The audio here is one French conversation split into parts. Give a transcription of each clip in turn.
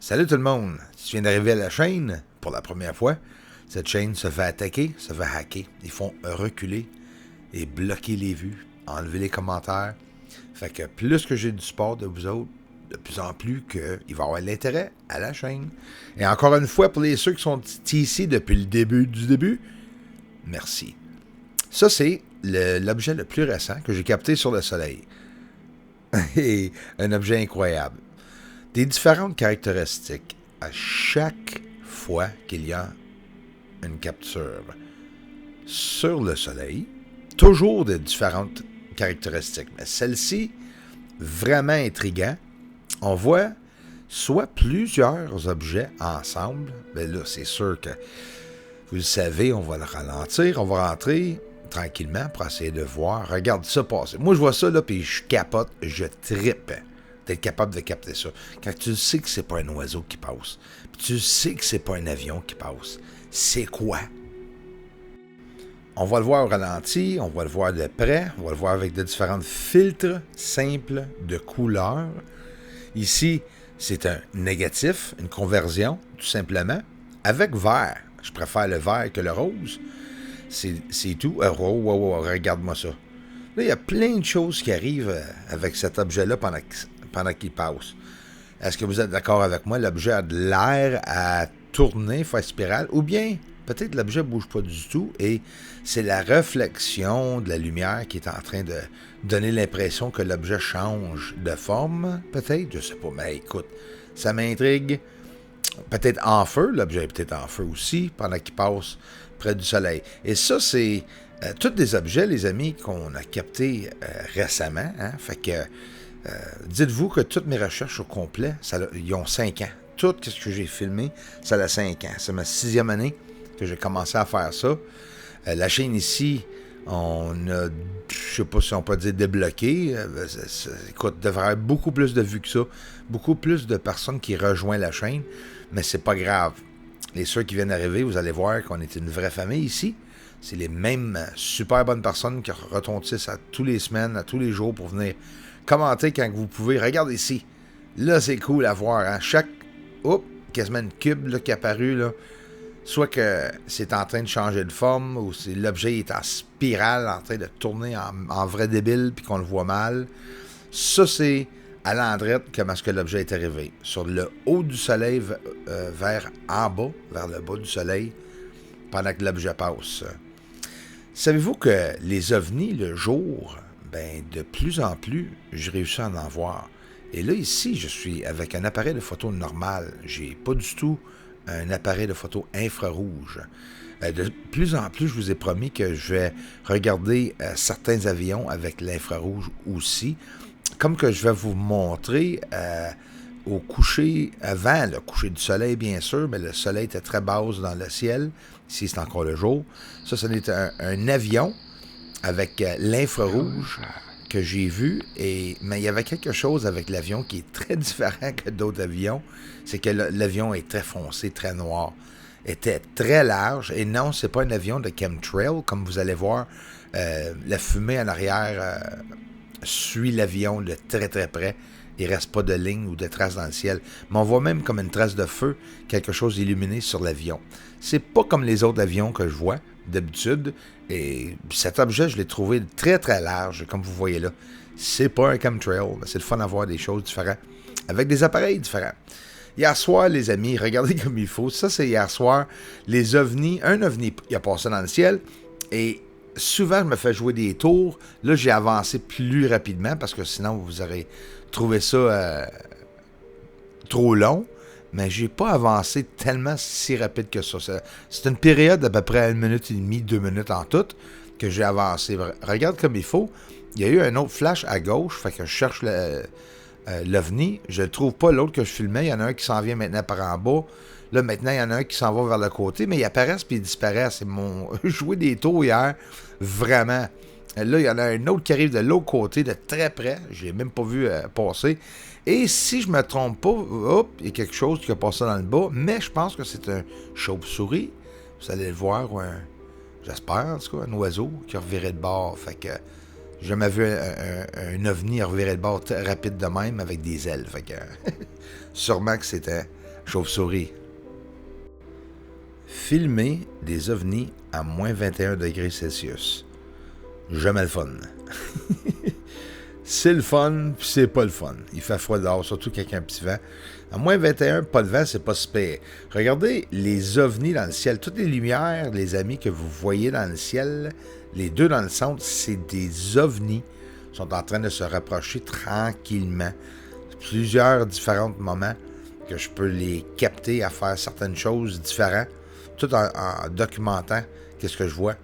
Salut tout le monde! Si tu viens d'arriver à la chaîne pour la première fois, cette chaîne se fait attaquer, se fait hacker. Ils font reculer et bloquer les vues, enlever les commentaires. Fait que plus que j'ai du support de vous autres, de plus en plus qu'il va y avoir l'intérêt à la chaîne. Et encore une fois, pour ceux qui sont ici depuis le début du début, merci. Ça, c'est l'objet le plus récent que j'ai capté sur le soleil. Et un objet incroyable. Des différentes caractéristiques à chaque fois qu'il y a une capture sur le soleil. Toujours de différentes caractéristiques. Mais celle-ci, vraiment intriguant. On voit soit plusieurs objets ensemble. Mais là, c'est sûr que vous le savez, on va le ralentir. On va rentrer tranquillement pour essayer de voir. Regarde ça passer. Moi, je vois ça, là, puis je capote, je trippe d'être capable de capter ça. Quand tu sais que c'est pas un oiseau qui passe, puis tu sais que c'est pas un avion qui passe, c'est quoi? On va le voir au ralenti, on va le voir de près, on va le voir avec de différents filtres simples de couleurs. Ici, c'est un négatif, une conversion, tout simplement, avec vert. Je préfère le vert que le rose. C'est tout. Regarde-moi ça. Là, il y a plein de choses qui arrivent avec cet objet-là pendant qu'il passe. Est-ce que vous êtes d'accord avec moi? L'objet a de l'air à tourner, faire spirale, ou bien peut-être l'objet ne bouge pas du tout et c'est la réflexion de la lumière qui est en train de donner l'impression que l'objet change de forme, peut-être, je sais pas, mais écoute, ça m'intrigue. Peut-être en feu, l'objet est peut-être en feu aussi pendant qu'il passe près du soleil. Et ça, c'est tous des objets, les amis, qu'on a captés récemment. Hein? Fait que dites-vous que toutes mes recherches au complet, ils ont 5 ans. Tout ce que j'ai filmé, ça a 5 ans. C'est ma 6e année que j'ai commencé à faire ça. La chaîne ici, on a, je sais pas si on peut dire débloqué. Écoute, devrait avoir beaucoup plus de vues que ça. Beaucoup plus de personnes qui rejoignent la chaîne. Mais c'est pas grave. Les ceux qui viennent d'arriver, vous allez voir qu'on est une vraie famille ici. C'est les mêmes super bonnes personnes qui retournent à tous les semaines, à tous les jours pour venir commenter quand vous pouvez. Regardez ici. Là, c'est cool à voir. Hein? Chaque, quasiment une cube là, qui est apparue, là, soit que c'est en train de changer de forme, ou c'est l'objet est en spirale, en train de tourner en vrai débile, puis qu'on le voit mal. Ça, c'est à l'endroit comment est-ce que l'objet est arrivé. Sur le haut du soleil vers en bas, vers le bas du soleil, pendant que l'objet passe. Savez-vous que les ovnis, le jour, ben de plus en plus, je réussis à en voir. Et là, ici, je suis avec un appareil de photo normal. J'ai pas du tout un appareil de photo infrarouge. De plus en plus, je vous ai promis que je vais regarder certains avions avec l'infrarouge aussi. Comme que je vais vous montrer au coucher, avant le coucher du soleil, bien sûr, mais le soleil était très bas dans le ciel. Ici, c'est encore le jour. Ça, ce n'est un avion avec l'infrarouge que j'ai vu. Mais il y avait quelque chose avec l'avion qui est très différent que d'autres avions. C'est que l'avion est très foncé, très noir. Était très large. Et non, c'est pas un avion de chemtrail. Comme vous allez voir, la fumée en arrière suit l'avion de très très près. Il ne reste pas de ligne ou de traces dans le ciel. Mais on voit même comme une trace de feu, quelque chose illuminé sur l'avion. C'est pas comme les autres avions que je vois d'habitude. Et cet objet, je l'ai trouvé très très large, comme vous voyez là. C'est pas un chemtrail, mais c'est le fun d'avoir des choses différentes, avec des appareils différents. Hier soir, les amis, regardez comme il faut. Ça, c'est hier soir. Les ovnis, un ovni, il a passé dans le ciel. Et souvent, je me fais jouer des tours. Là, j'ai avancé plus rapidement parce que sinon, vous aurez trouvé ça trop long. Mais j'ai pas avancé tellement si rapide que ça. C'est une période d'à peu près 1 minute et demie, 2 minutes en tout que j'ai avancé. Regarde comme il faut. Il y a eu un autre flash à gauche, fait que je cherche l'OVNI. Je ne trouve pas l'autre que je filmais. Il y en a un qui s'en vient maintenant par en bas. Là, maintenant, il y en a un qui s'en va vers le côté, mais ils apparaissent puis ils disparaissent. Ils m'ont joué des tours hier, vraiment. Là, il y en a un autre qui arrive de l'autre côté, de très près. Je ne l'ai même pas vu passer. Et si je ne me trompe pas, il y a quelque chose qui a passé dans le bas, mais je pense que c'est un chauve-souris. Vous allez le voir, ou j'espère, en tout cas, un oiseau qui a reviré de bord. Fait que j'ai jamais vu un ovni revirer de bord rapide de même avec des ailes. Fait que sûrement que c'était Chauve-souris. Filmer des ovnis à moins 21 degrés Celsius. Jamais le fun. C'est le fun, puis c'est pas le fun. Il fait froid dehors, surtout qu'avec un petit vent. À moins 21, pas de vent, c'est pas super. Regardez les ovnis dans le ciel. Toutes les lumières, les amis, que vous voyez dans le ciel, les deux dans le centre, c'est des ovnis. Ils sont en train de se rapprocher tranquillement. Plusieurs différents moments que je peux les capter à faire certaines choses différentes, tout en documentant qu'est-ce que je vois.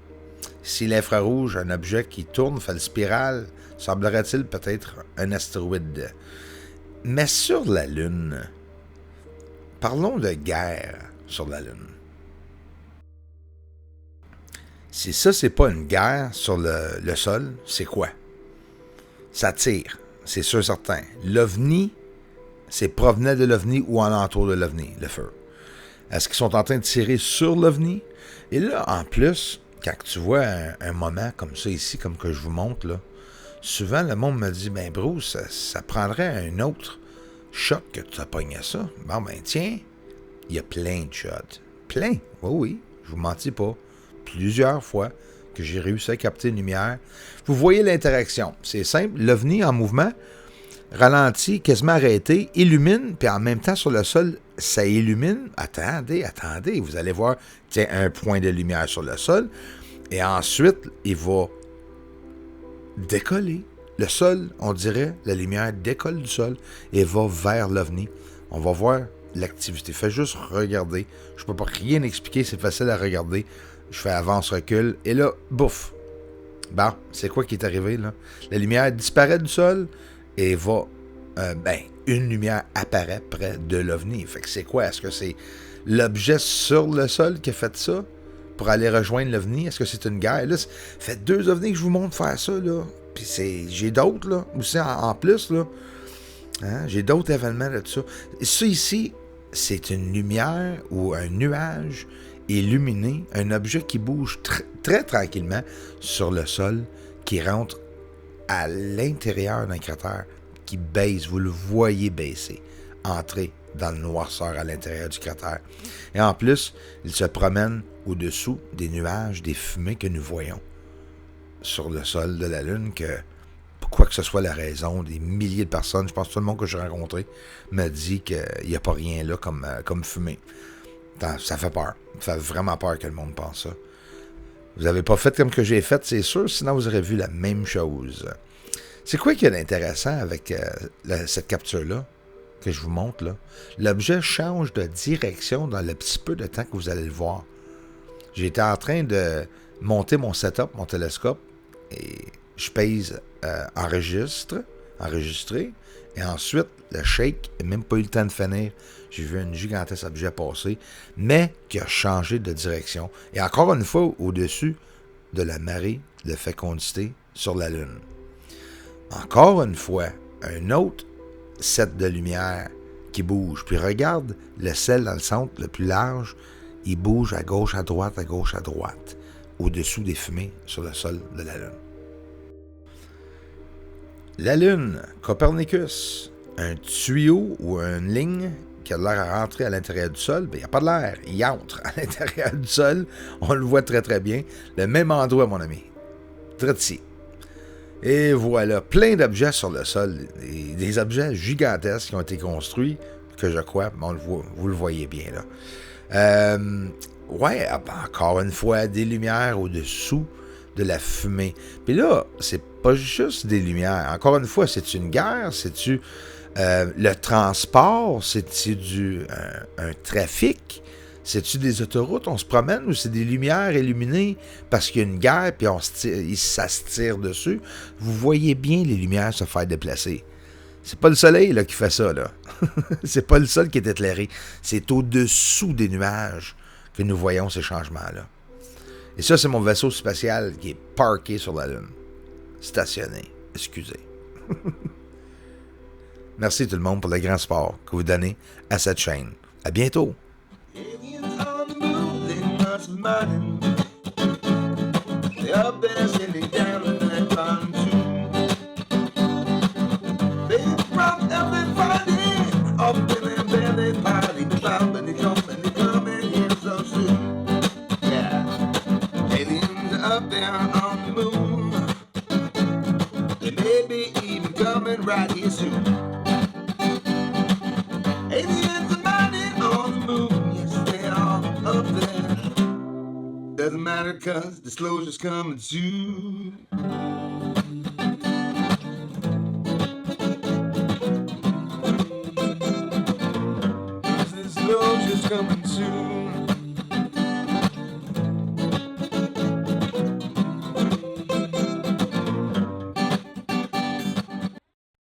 Si l'infrarouge, un objet qui tourne, fait le spirale, semblerait-il peut-être un astéroïde. Mais sur la Lune, parlons de guerre sur la Lune. Si ça, c'est pas une guerre sur le sol, c'est quoi? Ça tire, c'est sûr certain. L'OVNI, c'est provenant de l'OVNI ou alentour de l'OVNI, le feu. Est-ce qu'ils sont en train de tirer sur l'OVNI? Et là, en plus, quand tu vois un moment comme ça ici, comme que je vous montre, là, souvent le monde me dit, ben Bruce, ça prendrait un autre shot que tu as pogné ça. Bon, ben tiens, il y a plein de shots. Plein, oui, je vous mentis pas. Plusieurs fois que j'ai réussi à capter une lumière. Vous voyez l'interaction. C'est simple, l'OVNI en mouvement, ralentit, quasiment arrêté, illumine, puis en même temps sur le sol, ça illumine. Attendez, vous allez voir, tiens, un point de lumière sur le sol, et ensuite, il va décoller. Le sol, on dirait, la lumière décolle du sol et va vers l'OVNI. On va voir l'activité. Fais juste regarder. Je ne peux pas rien expliquer, c'est facile à regarder. Je fais avance-recul, et là, bouf! Bon, c'est quoi qui est arrivé, là? La lumière disparaît du sol, et va, une lumière apparaît près de l'OVNI. Fait que c'est quoi? Est-ce que c'est l'objet sur le sol qui a fait ça pour aller rejoindre l'OVNI? Est-ce que c'est une guerre? Là, fait 2 OVNIs que je vous montre faire ça, là. Puis j'ai d'autres, là, aussi en plus, là. Hein? J'ai d'autres événements de ça. Et ça ici, c'est une lumière ou un nuage illuminé, un objet qui bouge très tranquillement sur le sol, qui rentre à l'intérieur d'un cratère, qui baisse, vous le voyez baisser, entrer dans le noirceur à l'intérieur du cratère. Et en plus, il se promène au-dessous des nuages, des fumées que nous voyons sur le sol de la Lune, que, quoi que ce soit la raison, des milliers de personnes, je pense que tout le monde que j'ai rencontré me dit qu'il n'y a pas rien là comme fumée. Ça fait peur. Ça fait vraiment peur que le monde pense ça. Vous n'avez pas fait comme que j'ai fait, c'est sûr, sinon vous aurez vu la même chose. C'est quoi qui est intéressant avec cette capture-là, que je vous montre là? L'objet change de direction dans le petit peu de temps que vous allez le voir. J'étais en train de monter mon setup, mon télescope, et je pèse enregistrer, et ensuite, le shake, n'a même pas eu le temps de finir. J'ai vu un gigantesque objet passer, mais qui a changé de direction. Et encore une fois, au-dessus de la marée de fécondité sur la Lune. Encore une fois, un autre set de lumière qui bouge. Puis regarde le ciel dans le centre, le plus large, il bouge à gauche, à droite, au-dessous des fumées sur le sol de la Lune. La Lune, Copernicus, un tuyau ou une ligne qui a l'air à rentrer à l'intérieur du sol, bien, il n'y a pas de l'air. Il entre à l'intérieur du sol. On le voit très, très bien. Le même endroit, mon ami. Très ici. Et voilà, plein d'objets sur le sol. Des objets gigantesques qui ont été construits, que je crois, vous le voyez bien, là. Encore une fois, des lumières au-dessous de la fumée. Puis là, c'est pas juste des lumières. Encore une fois, c'est-tu une guerre? C'est-tu le transport? C'est-tu un trafic? C'est-tu des autoroutes? On se promène ou c'est des lumières illuminées parce qu'il y a une guerre puis ça se tire dessus? Vous voyez bien les lumières se faire déplacer. C'est pas le soleil là, qui fait ça, là. C'est pas le sol qui est éclairé. C'est au-dessous des nuages que nous voyons ces changements-là. Et ça, c'est mon vaisseau spatial qui est parké sur la Lune. Stationné. Excusez. Merci tout le monde pour le grand support que vous donnez à cette chaîne. À bientôt. Big rock, everybody, up in their belly, party, maybe even coming right here soon. Aliens are mining on the moon, yes, they're all up there. Doesn't matter, cause disclosure's coming soon. Disclosure's coming